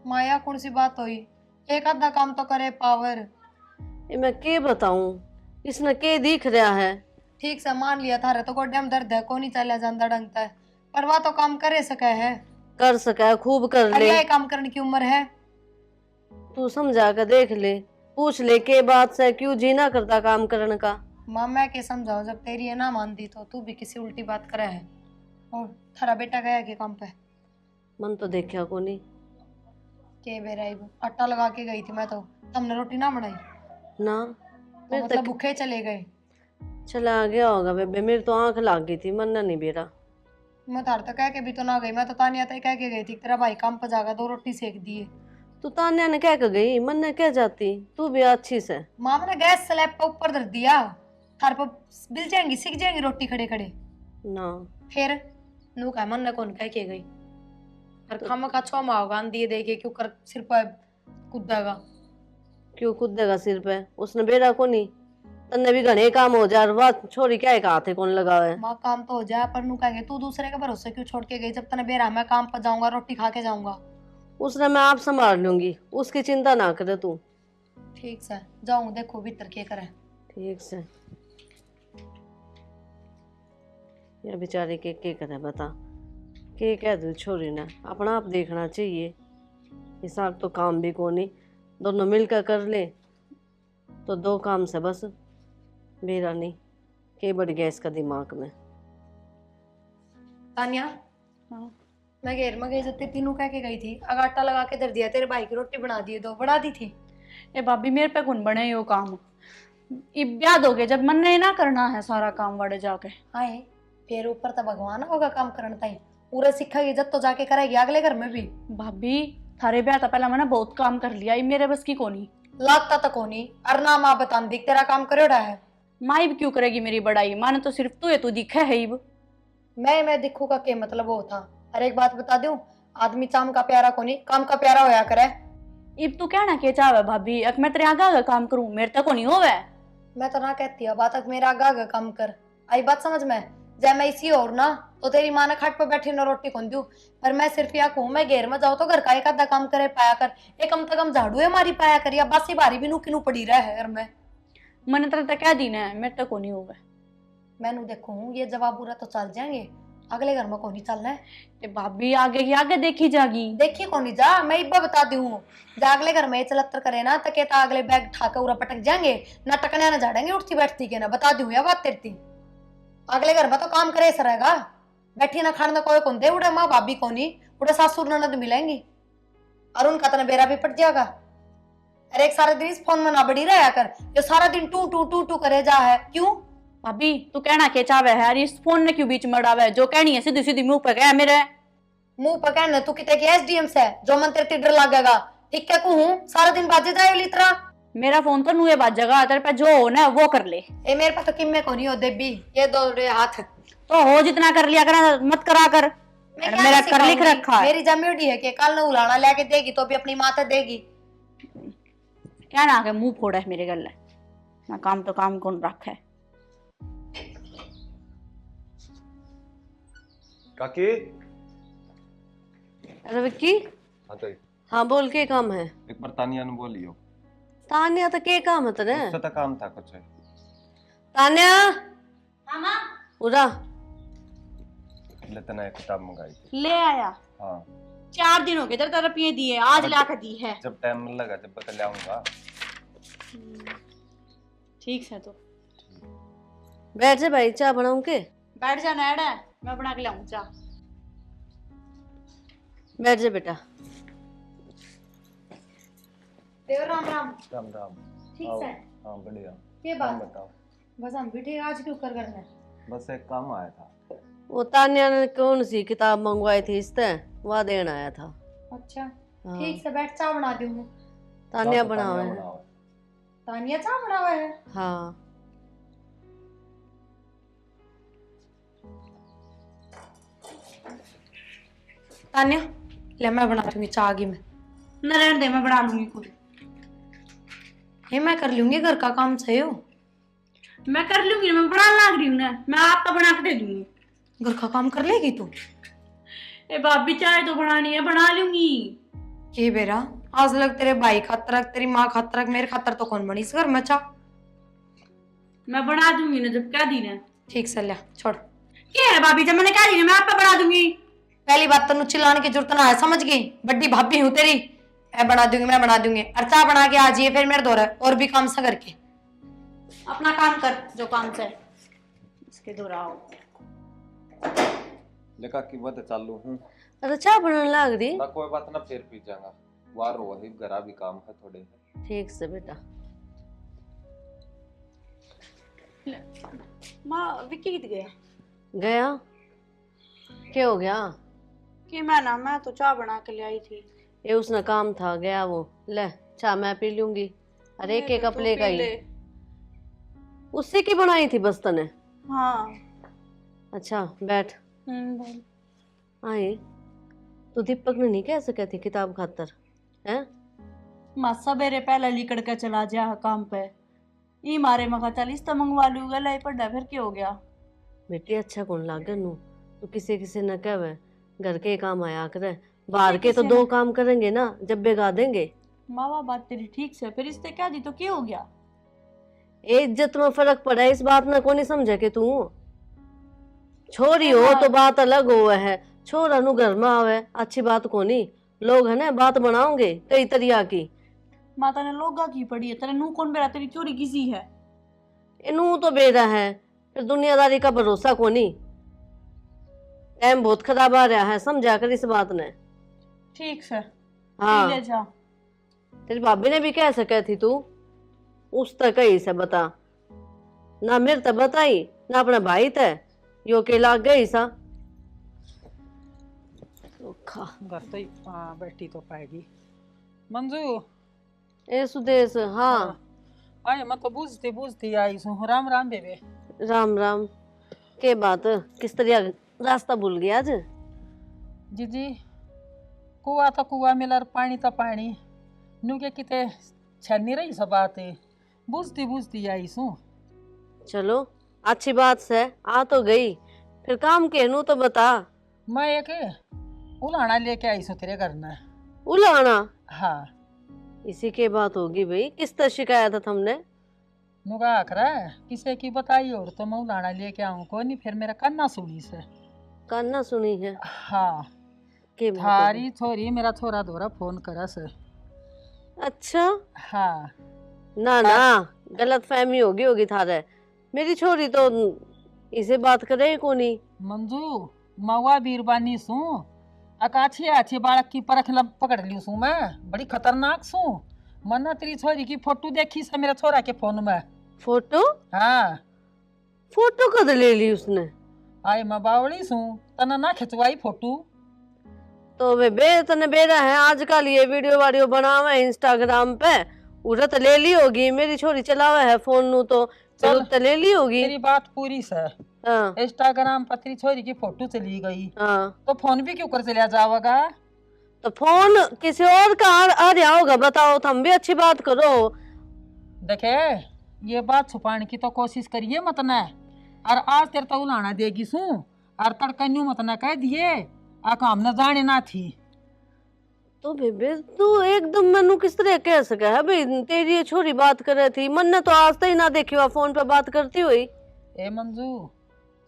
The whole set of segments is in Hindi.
माया कौन सी बात हुई, एक आधा काम तो करे पावर। ये मैं के बताऊं, इसने के दिख रहा है। ठीक से मान लिया थारे तो गोड्या में दर्द है, को नहीं चला जाता डंगता है, पर वह तो काम करे सके है। कर सका खूब कर ले। यही काम करने की उम्र है। तू समझा कर देख ले, पूछ ले के बात से क्यों जीना करता काम करने का। माँ मैं के समझाऊं, जब तेरी है ना मानती तो तू भी किसी उल्टी बात करे है। और थारा बेटा गया के काम पे? मन तो देखा को नहीं। के बेराई आटा लगा के गई थी मैं तो, तुमने रोटी ना बनाई ना तो मेरे मतलब तक भूखे चले गए। चला गया होगा बेबे, मेरी तो आंख लाग गई थी, मन नहीं बेरा। मैं थार तो कह के भी तो ना गई, मैं तो तानिया तय कह के गई थी तेरा भाई काम पर जाएगा, 2 रोटी सेक दिए। तू तान्या ने कह कर गई, मन ने कह जाती, तू भी अच्छी से। माँ मैंने गैस स्लैब पे ऊपर धर दिया, थार पर बिल जाएंगी, सिक जाएंगी रोटी खड़े खड़े। ना फिर नू का मन ने कौन कह के गई, और खामा का छोमा होगा दिए देखे क्यों कर सिर पर कूदेगा। क्यों कूदेगा सिर पे, उसने बेरा को नहीं। तन्ने भी घने काम हो जा, वाह छोरी क्या एक हाथ कौन लगा है। माँ काम तो हो जाए, पर नू कहेंगे तू दूसरे के भरोसे क्यों छोड़ के गई, जब तने बेरा मैं काम पर जाऊंगा रोटी खा के जाऊंगा। उसने मैं आप संभाल लूंगी, उसकी चिंता ना करे तू। ठीक से जाऊं, देखो भीतर के करे। ठीक से। ये बेचारी के करे बता, के कह दू छोरी ने, अपना आप देखना चाहिए। हिसाब तो काम भी को नहीं, दोनों मिलकर कर ले तो 2 काम से बस मेरा नहीं के बढ़ गया इसका दिमाग में। तानिया हाँ। मैं घेर में गई, जब तीनों कह के गई थी, अगर आटा लगा के धर दिया, तेरे भाई की रोटी बना दिए, 2 बना दी थी। ए भाभी मेरे पे कौन बने यो काम, याद हो गया जब मन ने ना करना है सारा काम वड़े जाके। हाय फिर ऊपर तो भगवान होगा काम करने ताई, पूरा सीखेगी जब तो जाके करेगी अगले घर में भी। भाभी थारे ब्याह था पहला मैंने बहुत काम कर लिया, ये मेरे बस की कोनी। लागता तो कोनी, अरना माँ बता दिख तेरा काम करेड़ा है। माँ भी क्यों करेगी मेरी बड़ाई, माँ ने तो सिर्फ तू है तू दिखा है इब। मैं दिखू का क्या मतलब वो था। अरे एक बात बता दूं, आदमी चाम का प्यारा कोनी, काम का प्यारा होया करे। इब तू कहना के चाहे भाभी, अक मैं तेरे आगे आगे काम करूं, मेरे तक कोनी होवे। मैं तो ना कहती है बात, मेरा आगा आगा काम कर। आई बात समझ में? जब मैं इसी और ना तो तेरी माँ ने खाट पर बैठी ना रोटी कौन दूं, पर मैं सिर्फ या कहूं मैं घेर में जाऊं तो घर का एक आधा काम करे पाया कर, एक कम से कम झाड़ू है मारी पाया कर, या बासी बारी भी नू किनू पड़ी रहा है घर में। मैंने तेरे तक कह दी ना, मेरे तक कोनी होवे। मैनू देखूं ये जवाब बुरा तो चल जाएंगे, अगले घर में कौन ही चलना है। ए भाभी आगे की आगे देखी जागी। देखी कौन ही जा, मैं इब्बा बता दी हूँ, अगले घर में चलत्तर करे ना तो कहता अगले बैग ठाकर उरा पटक जाएंगे ना, टकने ना झाड़ेंगे उठती बैठती के ना, बता दी हूँ या बात तेरती। अगले घर में तो काम करे ऐसा रहेगा, बैठी ना खाने कोई कौन दे, उड़े माँ भाभी कोनी, उड़े सासुर ननद मिलेंगी, और उनका तो बेरा भी पड़ जाएगा। अरे एक सारा दिन इस फोन में ना बड़ी रहा कर, जो सारा दिन टू टू टू टू करे जा है, क्यों? भाभी तू कहना के चावे है, इस फोन ने क्यों बीच में डावे है, जो कहनी है सीधी सीधी मुंह पे कह मेरे। मुंह पर कहना तू कितने की एसडीएम से जो मन तेरे डर लगेगा, ठीक है कहूं सारा दिन बाजे जाए लित्रा। मेरा फोन तो नुए बाज जगह, तेरे पे जो हो ना वो कर ले। ए मेरे पास तो किम्मे को नहीं हो देबी, ये 2 हाथ तो हो जितना कर लिया करा, मत करा कर। मैं क्या मेरा नहीं कर लिख सिखाऊंगी? रखा है। मेरी जमीड़ी है कि कल न उलाना लेके देगी तो भी अपनी माता देगी। क्या ना आके मुंह फोड़ा है मेरे गले ना, काम तो काम कौन रखा है। काकी। अरे विक्की। हाँ तो हाँ बोल, के काम है? एक बार तानिया ने बोलियो। तान्या तो के काम है तेरे? उससे तो काम था कुछ। तान्या हाँ माँ उरा लेतना एक किताब मंगाई थी। ले आया। हाँ 4 दिन हो गए तेरे तरफ दिए, आज ला कर दी है। जब टाइम लगा जब बता ले आऊंगा। ठीक है तो बैठ जा भाई, चाय बनाऊं के? बैठ जा नैड है, मैं बना के लाऊं चाह। बैठ जा बेटा। देव राम राम। राम राम। ठीक आओ। है। हाँ बढ़िया। ये तुम बात बताओ। बस हम भी ठीक, आज क्यों कर करना? बस एक काम आया था। वो तान्या ने कौन सी किताब मंगवाई थी इससे, वह देना आया था। अच्छा हाँ। ठीक से बैठ, चाय बना दी हूँ। तान्या तो बनावे तानिया है। बनाओ। तानिया चाय बनावा है? हाँ तानिया ले मैं बना दूंगी चाय आगे में। न रहने दे, मैं बना लूंगी खुद। ये मैं कर लूंगी, घर का काम सही हो। मैं कर लूंगी, मैं बनाने लग रही हूँ ना, मैं आपका बना के दे दूंगी। घर का काम कर लेगी तू? ए भाभी चाय तो बनानी है, बना लूंगी। के बेरा आज लग तेरे भाई खातर तेरी माँ खातर मेरे खातर तो कौन बनी इस घर में चा। मैं बना दूंगी ना जब क्या दी ने। ठीक से लिया छोड़। क्या है भाभी, जब मैंने कहा दी ना मैं आप पे बना दूंगी। पहली बात तेन चिल्लाने की जरूरत ना है, समझ गई? बड्डी भाभी हूँ तेरी। मैं बना दूंगी, मैं बना दूंगी। अर्चा बना के आ जाइए फिर मेरे दौरा और भी काम से करके। अपना काम कर जो काम से इसके दोहराओ। लेका की मत चालू हूँ अरे चाय बनाने लाग रही। ना कोई बात ना, फिर पी जाऊंगा। वार वही घरा भी काम है थोड़े। ठीक से बेटा। माँ विक्की कित गया? गया? क्या हो गया? कि मैं तो चाय बना के ले आई थी। ये उसने काम था, गया वो। ले चाय मैं पी लूंगी। अरे एक कप लेगा ही। उससे की बनाई थी बस तने? हाँ। अच्छा बैठ। बोल। आई तो दीपक ने नहीं कह सके थी किताब खातर हैं? माँ सवेरे पहले लिकड़ के चला जा काम पे। ई मारे मखा चल इस तो मंगवा लूंगा, लाई पड़ा फिर क्या हो गया? बेटी अच्छा कौन लागे नू, तो किसी किसी न कहवे घर के काम आया करे, बाहर के तो दो काम करेंगे ना जब बेगा देंगे। माँ बात तेरी ठीक से, फिर इससे क्या दी तो क्या हो गया? इज्जत में फर्क पड़ा है, इस बात ना को नहीं समझे कि तू छोरी हो तो बात अलग हो है। छोरा नु घर में आवे अच्छी बात को नहीं, लोग है ना बात बनाओगे कई तरिया की। माता ने लोगा की पड़ी है, तेरे नू कौन बेरा, तेरी चोरी किसी है? इनू तो बेरा है, फिर दुनियादारी का भरोसा को नहीं। टाइम बहुत खराब आ रहा है, समझा कर इस बात ने। ठीक से हाँ ले जा। तेरी भाभी ने भी कह सके थी तू उस तक कही से बता ना, मेरे तक बताई ना अपने भाई तक यो के लाग गई सा। घर तो बैठी तो पाएगी मंजू। ए सुदेश हाँ। आए मैं तो बुझती बुझती आई हूँ। राम राम बेबे। राम राम। के बात किस तरह रास्ता भूल गया आज? जीजी कुआ तो कुआ मिला, पानी तो पानी नुके किते छन्नी रही सब बातें, बुझती बुझती आई हूँ। चलो अच्छी बात से आ तो गई, फिर काम के नू तो बता। मैं एक उलाना लेके आई हूँ तेरे घर में। उलाना? हाँ। इसी के बात होगी भाई, किस तरह शिकायत है तुमने? नुका आखरा किसे की बताई और तो मैं उलाना लेके आऊँ को नहीं, फिर मेरा कन्ना सुनी से। कान्ना सुनी है? हाँ। के बात थारी छोरी मेरा छोरा दोरा फोन करा से। अच्छा हाँ। ना ना गलत फहमी होगी थारे। मेरी छोरी तो इसे बात करे को नहीं। मंजू मवा बीरबानी सू अकाछी अच्छी बालक की परख पकड़ ली सू, मैं बड़ी खतरनाक सू। मना तेरी छोरी की फोटो देखी से मेरे छोरा के फोन में। फोटो? हाँ। फोटो कद ले ली उसने? आई मैं बावड़ी सू, तना ना खिंचवाई फोटो। तो वे बे तने बेरा है आजकल ये वीडियो वाडियो बनावे इंस्टाग्राम पे, उड़त ले ली होगी। मेरी छोरी चलावे है फोन नु तो जरूरत ले ली होगी। तेरी बात पूरी से। हाँ। इंस्टाग्राम पर तेरी छोरी की फोटो चली गई। हाँ। तो फोन भी क्यों कर चलिया जाएगा? तो फोन किसी और का आ रहा होगा, बताओ। तुम भी अच्छी बात करो। देखे ये बात छुपाने की तो कोशिश करिए मत न, और आज तेरे तो उलाना देगी सू और तड़कन्यू मत न कह दिए आ काम न जाने ना थी। तो बेबे तू एकदम मैनू किस तरह कह सका है भाई? तेरी ये छोरी बात कर रही थी, मन ने तो आज तक ही ना देखी हुआ फोन पे बात करती हुई। ए मंजू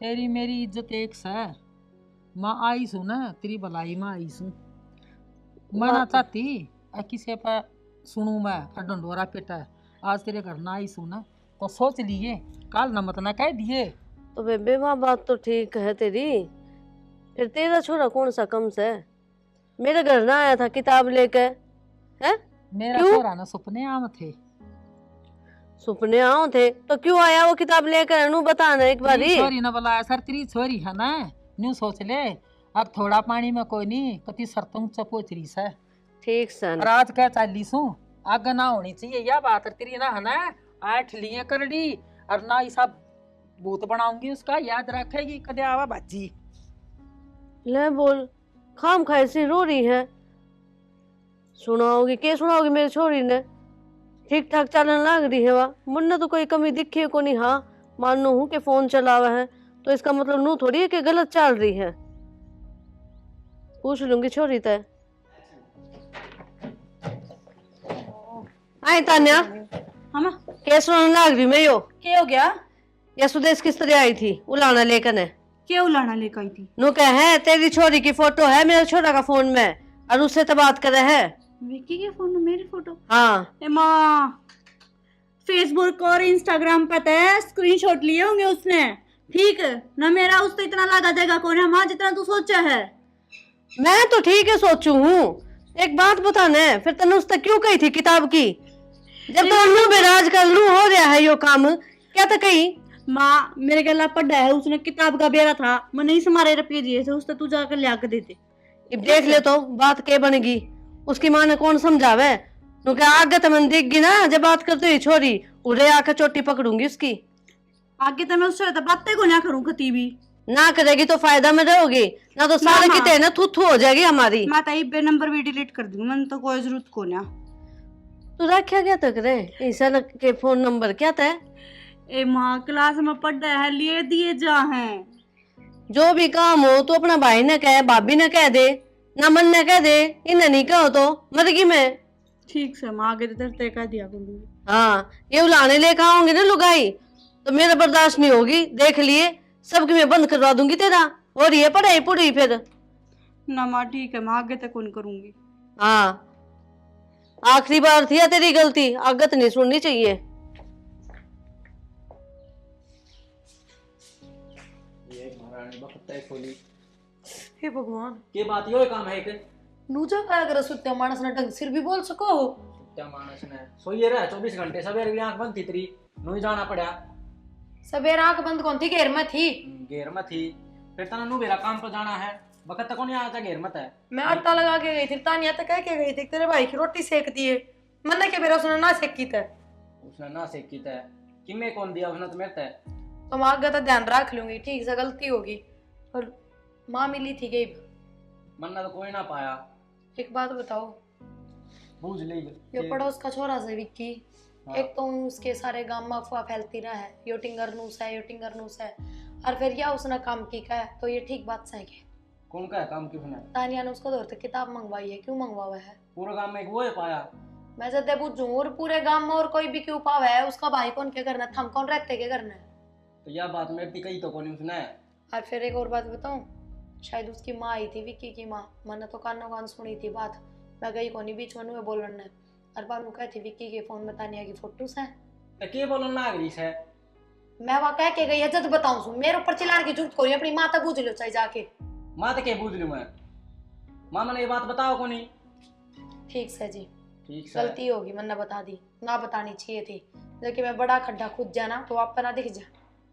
तेरी मेरी इज्जत एक से, माँ आई सू ना तेरी भलाई में आई सू। मैं ना चाहती किसी पर सुनू मैं और डंडोरा पेटा। आज तेरे घर ना आई सू ना तो सोच लिए काल न मत न कह दिए। तो बेबे वहाँ बात तो ठीक है तेरी, फिर तेरा छोरा कौन सा कम से मेरे घर ना आया था किताब लेकर है? मेरा क्यों? छोरा ना सपने आम थे। सुपने आओ थे तो क्यों आया वो किताब लेकर? नू बताना एक बारी। तेरी छोरी न बुलाया सर, तेरी छोरी है ना, न्यू सोच ले अब थोड़ा पानी में कोई नहीं कति सरतों चपोच रही से। ठीक सन। रात कह चालीस हूँ आग ना होनी चाहिए यह बात तेरी ना है ना। आठ लिए करड़ी और ना ऐसा भूत बनाऊंगी उसका, याद रखेगी कदे आवा बाजी। ले बोल खाम खाए से रो रही है, सुनाओगी के सुनाओगी? मेरी छोरी ने ठीक ठाक चलने लग रही है, वह मन ने तो कोई कमी दिखी को नहीं। हाँ मानो हूँ कि फोन चलावा है तो इसका मतलब नू थोड़ी है कि गलत चल रही है। पूछ लूंगी छोरी तय। आई तान्या हम कैसे रोने लाग रही मैं यो क्या हो गया? ये सुदेश किस तरह आई थी उलाना लेकर ने क्या उलाना लेकर आई थी? नु कह है तेरी छोरी की फोटो है मेरे छोरा का फोन में और उससे तो बात करे है। विक्की के फोन में मेरी फोटो? हाँ ए माँ, फेसबुक और इंस्टाग्राम पे तो स्क्रीनशॉट लिए होंगे उसने। ठीक है ना, मेरा उस तो इतना लगा देगा कौन है माँ जितना तू सोचा है। मैं तो ठीक है सोचू हूँ। एक बात बताने फिर तने उस तक क्यों कही थी किताब की जब तो उन्नू बेराज कर लू हो रहा है यो काम क्या तो कही माँ मेरे गला पढ़ा है उसने किताब का बेरा था, मैंने इस मारे रुपये दिए थे, उसने तू जाकर लिया के देते। अब देख ले तो बात के बनेगी उसकी माँ ने कौन समझावे नु क्या आगे तो मन दिख गई ना जब बात करते हुई छोरी उड़े आकर चोटी पकड़ूंगी उसकी। आगे तो मैं उससे तो बातें को ना करूँ कती भी। ना करेगी तो फायदा में रहोगी ना तो सारे मामा। किते ना थू हो जाएगी हमारी। मैं तो बे नंबर भी डिलीट कर दूंगी, मैंने तो कोई जरूरत को ना। तू रखा क्या तक रे ईसा के फोन नंबर क्या था? ए माँ क्लास में पढ़ा है लिए दिए जा हैं। जो भी काम हो तो अपना भाई ने कहे भाभी ने कह दे ना मन ने कह दे इन्हें नहीं कहो तो मरगी मैं। ठीक से माँ आगे तो तय कर दिया करूंगी। हाँ ये उलाने लेकर आओगे ना लुगाई तो मेरा बर्दाश्त नहीं होगी। देख लिए सबकी मैं बंद करवा दूंगी तेरा और ये पढ़ाई पूरी फिर। ना माँ ठीक है, मैं आगे तक कौन करूंगी। हाँ आखिरी बार थी या तेरी गलती आगे तो नहीं सुननी चाहिए। ये महारानी बखत है खोली हे भगवान के बात यो काम है के नूजा काय कर सुत्या मानस ने ढंग सिर भी बोल सको हो। क्या मानस ने सोइए रहा 24 घंटे सवेरे भी आंख बंद थी तेरी नु जाना पड़ा सवेरे आंख बंद कौन थी, घेर में थी। घेर में थी फिर तना नु मेरा काम पर जाना है वक्त तक नहीं आया था घेर मत है। मैं आटा लगा के गई थी, तानिया तक कह के गई थी तेरे भाई की रोटी सेक दिए मैंने के मेरा उसने ना सेकी थे। उसने ना सेक की था कि मैं कौन दिया उसने तो मेरे ते तो मैं आगे तो ध्यान रख लूंगी, ठीक से गलती होगी। और माँ मिली थी गई, मन्ना तो कोई ना पाया। एक बात बताओ बूझ ले ये पड़ोस का छोरा से विक्की हाँ। एक तो उसके सारे गांव में अफवाह फैलती रहा है यो टिंगर नूस है यो टिंगर नूस है और फिर या उसने काम की का है तो ये ठीक बात सही है। कौन का है काम क्यों सुना तानिया ने उसको दौर तक किताब मंगवाई है, क्यों मंगवाया है? पूरा काम में एक वो है पाया मैं जब पूछूं और पूरे गांव में और कोई भी क्यों पावा है उसका भाई कौन क्या करना है, थम कौन रहते क्या करना है। तो यह बात मेरे थी कही तो कौन उसने और फिर एक और बात बताऊं, शायद उसकी माँ आई थी विक्की की माँ, मैंने तो कानों कान सुनी थी बात, मैं गई कोनी बीच में बोलने और बानू कहती विक्की के फोन में तानिया की फोटोस हैं। तो के बोलन ना गई है मैं वहाँ कह के गई है जब बताऊं सु मेरे ऊपर चिल्लाने की जरूरत कोई अपनी माँ तक पूछ लो चाहे जाके। माँ तो के बूझ लू मैं माँ मैंने ये बात बताओ कोनी। ठीक से जी, ठीक से गलती होगी मैंने बता दी, ना बतानी चाहिए थी लेकिन मैं बड़ा खड्डा खुद जाना तो आप ना दिख जा।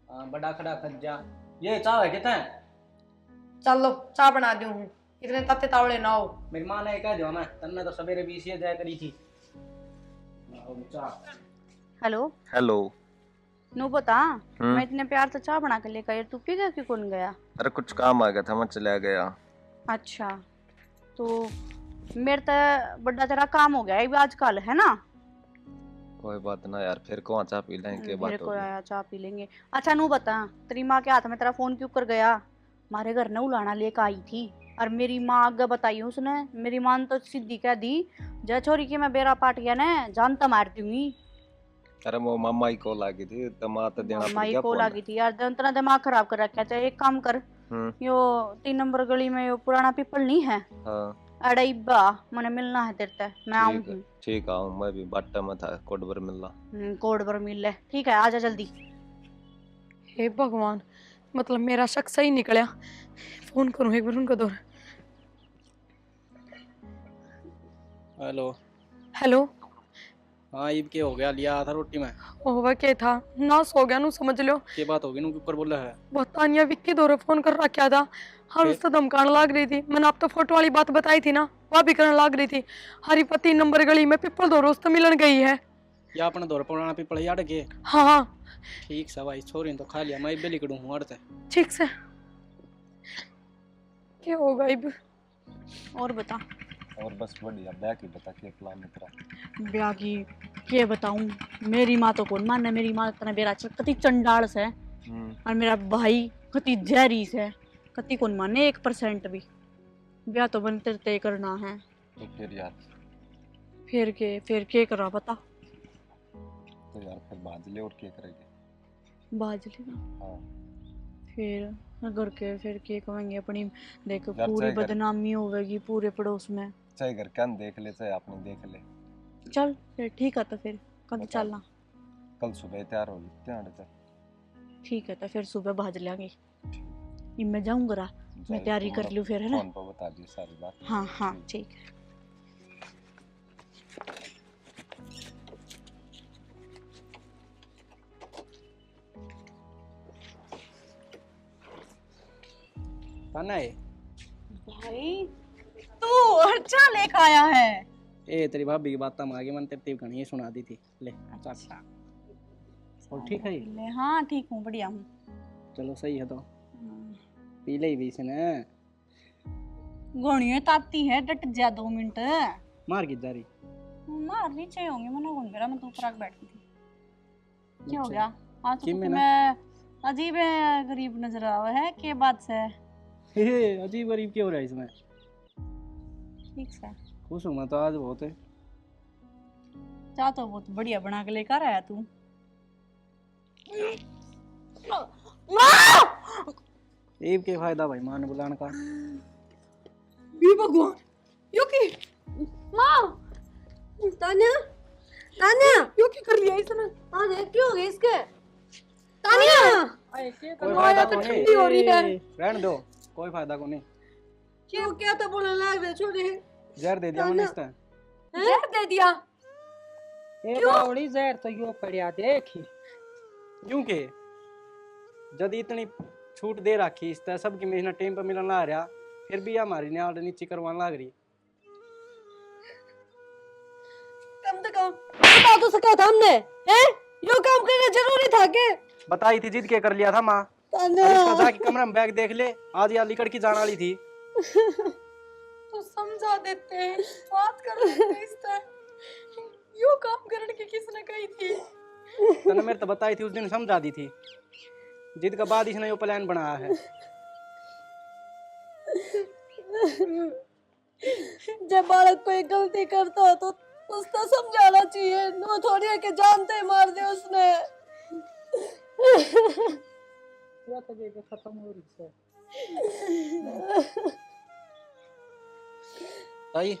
हाँ, बड़ा खड़ा खज्जा ये चाव है कितना चलो चाय बना दूं हूँ, इतने तत्ते तावड़े ना हो। मेरी माँ ने कह दिया मैं तन्ने तो सवेरे भी इसी जाया करी थी। Hello hello. नो बता, मैं इतने प्यार से चाय बना के लेकर आई, तू पी गया कि कौन गया? अरे कुछ काम आ गया था मैं चला गया। अच्छा तो मेरे तो बड़ा तेरा काम हो गया है आजकल, है ना? कोई बात ना यार, फिर कौन चाय पी लेंगे के मेरे बात को होगी। आया चाय पी लेंगे। अच्छा नू बता, तेरी माँ के हाथ में तेरा फोन क्यों कर गया? हमारे घर ने उलाना लेकर आई थी और मेरी माँ आगे बताई उसने, मेरी माँ ने तो सीधी कह दी जय छोरी की मैं बेरा पाट गया ना जानता मार दूंगी। अरे वो मामा ही कॉल आ गई थी तो माँ तो देना पड़ माई गया को फोन। लगी थी यार, इतना दिमाग खराब कर रखा। चाहे एक काम कर, यो 3 नंबर गली में यो पुराना पीपल नहीं है हाँ अड़ई बा, मैंने मिलना है तेरे से, मैं आऊँ ठीक है, ठीक आऊँ मैं भी बाट्टा में था कोडबर मिलना। कोड पर मिल ले। ठीक है आजा जल्दी। हे भगवान, मतलब मेरा शक सही निकला। फोन करूँ एक बार उनको दो। हेलो हेलो, हाँ ईब के हो गया लिया था रोटी में ओवा क्या था ना सो गया नू समझ लो। के बात होगी नु ऊपर बोला है वो तानिया विक्की दौरे फोन कर रखा था हर फिर? उससे धमकाने लग रही थी। मैंने आप तो फोटो वाली बात बताई थी ना, वह भी करने लग रही थी। हरी पति नंबर गली में पिपल दौरे उससे मिलन गई है। या अपने दौर पुराना पीपल याद के हाँ हाँ ठीक से भाई छोरी तो खा लिया मैं बेली कड़ू हूँ अड़ते ठीक से। क्या होगा इब? और बता। और बस बढ़िया, बैक ही बता के प्लान है तेरा। ब्याह की क्या बताऊं, मेरी माँ तो कौन माने, मेरी माँ इतना बेरा कति चंडाल से और मेरा भाई कति जहरी से, कति कौन माने 1% भी। ब्याह तो बनते तय करना है। तो फिर यार फिर के करा बता। तो यार फिर बाज ले और क्या करेंगे। बाज लेना हाँ फिर घर के फिर के कहेंगे अपनी, देख घर पूरी से घर। बदनामी होगी पूरे पड़ोस में। चाहे घर का देख ले चाहे आपने देख ले। चल फिर ठीक है, तो फिर कब बता। चलना? कल सुबह तैयार हो लेते हैं तक। ठीक है, तो फिर सुबह भाज लेंगे। मैं जाऊंगा रा, मैं तैयारी कर लूँ फिर, है ना? फोन पर बता दिए सारी बात। हाँ हाँ ठीक है। ताना है भाई तू अच्छा लेके आया है। ए तेरी भाभी की बात तम आगे मन तेरी कहानी सुना दी थी ले। अच्छा और ठीक है ये? ले, हाँ ठीक हूँ, बढ़िया हूँ। चलो सही है तो पी ले भी इसने। गोणियों ताती है, डट जा 2 मिनट। मार की जा रही मार नीचे होंगे, मैंने घूम फिरा, मैं तो ऊपर आके बैठी थी। क्या हो अच्छा। गया आज किम तो में ना? मैं अजीब है, गरीब नजर आ रहा है, के बात से? हे अजीब गरीब क्यों हो रहा है इसमें? ठीक से खुश हूँ मैं तो आज बहुत है। चाह तो बहुत बढ़िया बना के लेकर आया तू। ईब के फायदा भाई मान बुलाने का। ये भगवान, यो की माँ, तान्या तान्या यो की कर लिया इसने? आज क्यों हो गई इसके? तान्या कोई फायदा को नहीं, ठंडी हो रही है। रहने दो, कोई फायदा को नहीं। क्यों, क्या तो बोलने लग रहे छोटे? जहर दे दिया मैंने इसका। जहर दे दिया? ए बावड़ी जहर तो यो पड़िया देखी। क्यों के जद इतनी छूट दे रखी इस तरह सबकी मेहनत टाइम पर मिलने ला रहा, फिर भी हमारी न्याल नीचे करवाने लग रही। कम से कम बता तो सका था हमने, हैं? यो काम करना जरूरी था के? बताई थी, जिद के कर लिया था माँ। तान्या अब इसका जाके कमरे में बैग देख ले, आज यार लिकड़ की जाने वाली थी। तो समझा देते, बात कर लेते इससे। यो काम करने की किसने कही थी? तने मेरे तो बताई थी, उस दिन समझा दी थी। जिद के बाद इसने यो प्लान बनाया है। जब बालक कोई गलती करता हो तो उसको समझाना चाहिए, नो थोड़ी है कि जानते ही मार दे उसने। पूरा तो बेबे खत्म हो रही है। ताई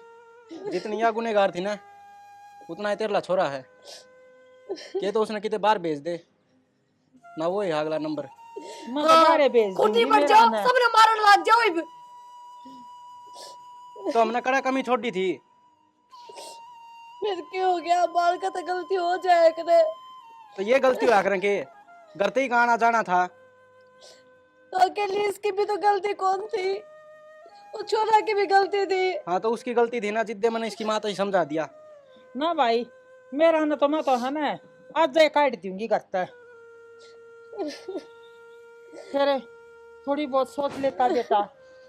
जितनी या गुनेगार थी ना, उतना ही तेरला छोरा है। ये तो उसने कितने बार भेज दे ना, वो ही अगला नंबर। मैं तुम्हारे भेज खुदी दूंगी पर मेरा जाओ, ना। सबने मारन लग जाओ इब। तो हमने कड़ा कमी छोड़ दी थी। फिर क्यों हो गया? बाल का तो गलती हो जाए करे। तो ये गलती हुआ करें के घर ते ही कहाँ आना जाना था। तो अकेली इसकी भी तो गलती कौन थी? वो छोरा की भी गलती थी। हाँ तो उसकी गलती थी ना, जिद्दे मैंने इसकी माँ तो ही समझा दिया। ना भाई मेरा ना तो मैं तो है ना आज जाए काट दूंगी करता है। फिर थोड़ी बहुत सोच लेता बेटा,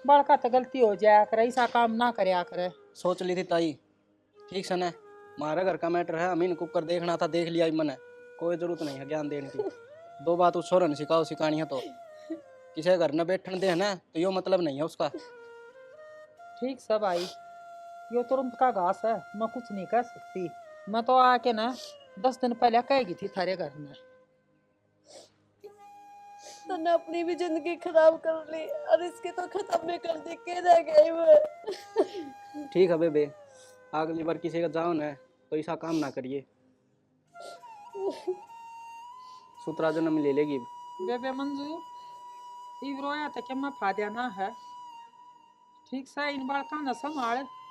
बड़का तो गलती हो जाया करे, ऐसा काम ना करया करे। सोच ली थी ताई, ठीक से ना, हमारा घर का मैटर है, अमीन कुकर देखना था, देख लिया मैंने, कोई जरूरत नहीं है ज्ञान देने की। 2 बात उस छोरा ने सिखाओ, सिखानी है तो किसी घर न बैठने दे है ना, तो यो मतलब नहीं है उसका। ठीक सब आई, यो तुरंत का घास है, मैं कुछ नहीं कर सकती। मैं तो आके ना 10 दिन पहले कहेगी थी थारे घर में। तूने अपनी भी जिंदगी खराब कर ली और इसकी तो खत्म भी कर दी, के रह गई वो। ठीक है बेबे, अगली बार किसी का जाओ ना तो ऐसा काम ना करिए, सूत्रा जन्म ले लेगी। बेबे मंजू इव रोया तो क्या मैं फाद्या ना है, ठीक से इन बार का न संभाल।